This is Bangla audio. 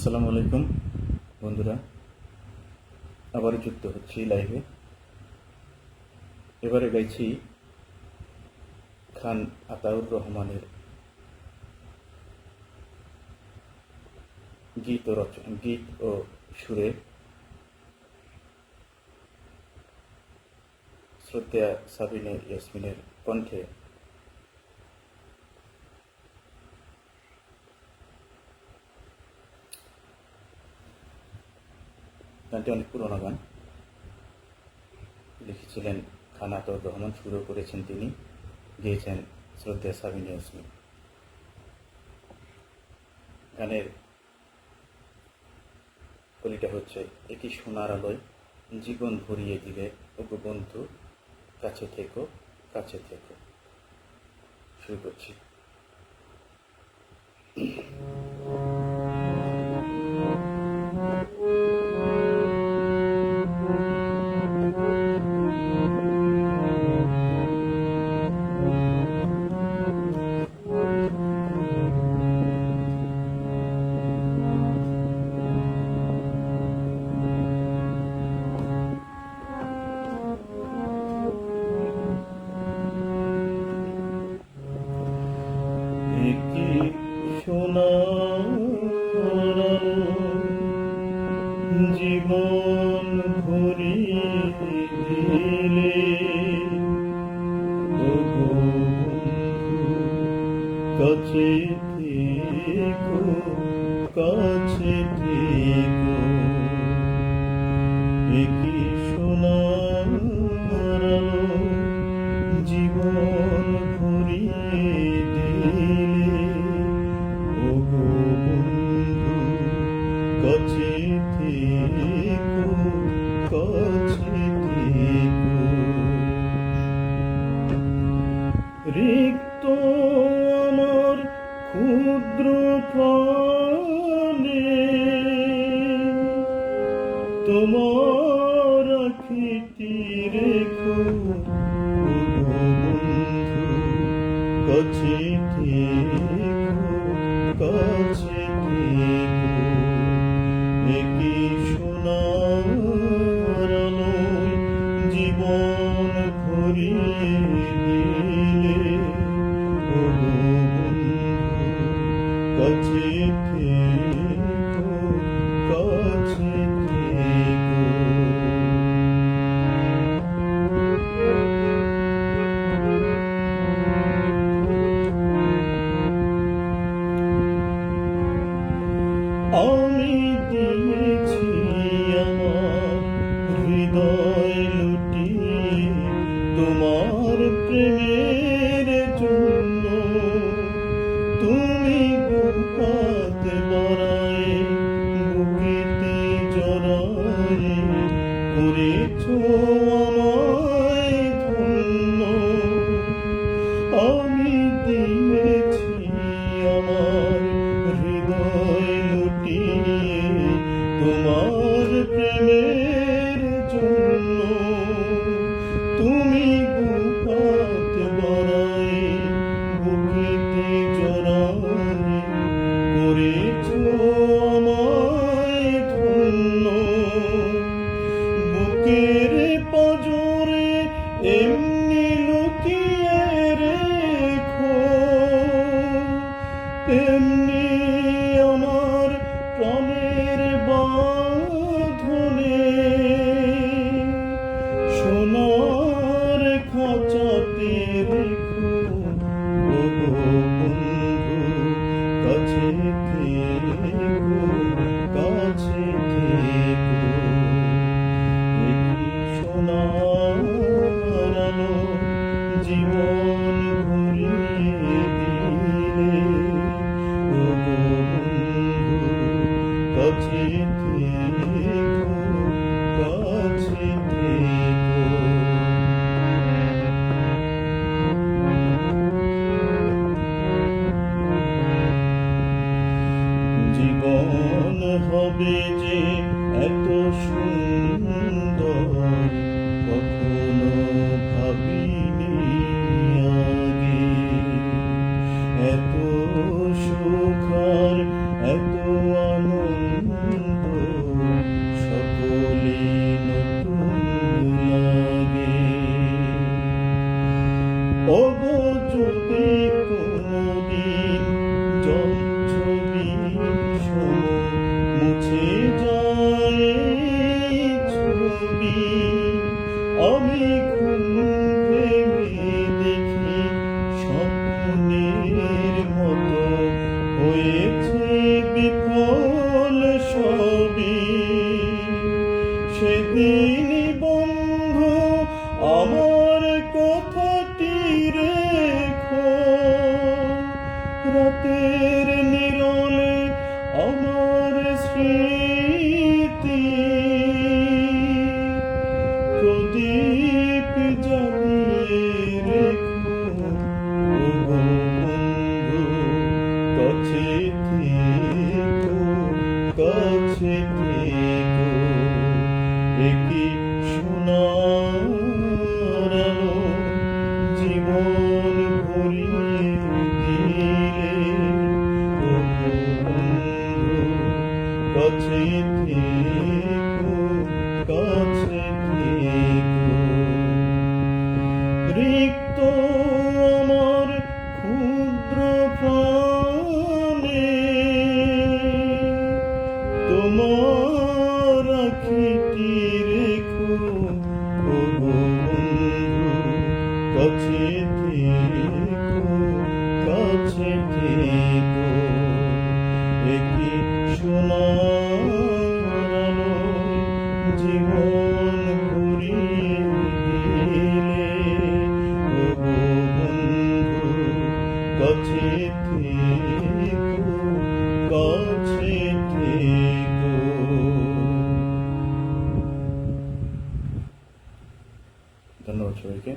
আসসালামু আলাইকুম বন্ধুরা, আবার যুক্ত হচ্ছি লাইভে। এবারে গাইছি খান আতাউর রহমানের গীত ও সুরে শ্রদ্ধেয়া সাবিনা ইয়াসমিনের কণ্ঠে। গানটি অনেক পুরোনো গান, লিখেছিলেন খান আতাউর রহমান, সুরও করেছেন তিনি, গেয়েছেন শ্রদ্ধেয়া সাবিনা ইয়াসমিন। গানের কলিটা হচ্ছে, একই সোনার আলোয় জীবন ভরিয়ে দিলে ওগো বন্ধু, কাছে থেকো কাছে থেকো। শুরু করছি। সোনার জীবন ভরিয়ে দিলে ওগো বন্ধু, কাছে থেকো কাছে থেকো। একই সোনার জীবন ভরিয়ে দিলে ওগো বন্ধু, কাছে থেকো কাছে থেকো। রিক্ত আমার ক্ষুদ্র প্রাণে তোমার আখিটি রেখো ওগো বন্ধু, কাছে থেকো কাছে থেকো। একই সোনার আলোয় জীবন ভরিয়ে দিলে ওগো বন্ধু, কাছে থেকো কাছে থেকো। আমি দিয়েছি আমার হৃদয় লুটিয়ে তোমার প্রেমের জন্য, তুমি বুকাতে বাড়ায় বুকেতে জড়ায় করেছ আমায় ধন্য। আমি দিয়েছি আমার হৃদয় লুটিয়ে তোমার প্রেমের জন্য, তুমি বুকাত বাড়ায় বুকেতে জড়ায় করেছ আমায় ধন্য। বুকের পাঁজরে এমনি লুকিয়ে রেখো, তেমনি আমার প্রাণের বাঁধনে সোনার খাঁচাতে রেখো ওগো বন্ধু, কাছে থেকো কাছে থেকো। একই সোনার আলো জীবন ভরিয়ে দিলে ওগো বন্ধু, কাছে থেকো কাছে থেকো। জীবন হবে যে এত সুন্দর কখনো ভাবিনি আগে, এত সুখ আর এত আনন্দ হয়েছে বিফল সবই, সেদিন বন্ধু আমার কথাটি রেখো, রাতের নিরলে আমার স্মৃতি প্রদীপ জ্বালিয়ে রেখো, ওগো বন্ধু কাছে থেকো, কাছে থেকো। একই সোনার আলো জীবন ভরিয়ে দিলে, ওগো বন্ধু কাছে থেকো, কাছে থেকো। রিক্ত আমার ক্ষুদ্র প্রাণে তোমার আখিটি রেখো, ওগো বন্ধু কাছে থেকো, কাছে থেকো। একই সোনার আলো জীবন ভরিয়ে দিলে, ওগো বন্ধু কাছে থেকো, কাছে থেকো। ধন্যবাদ সবাইকে।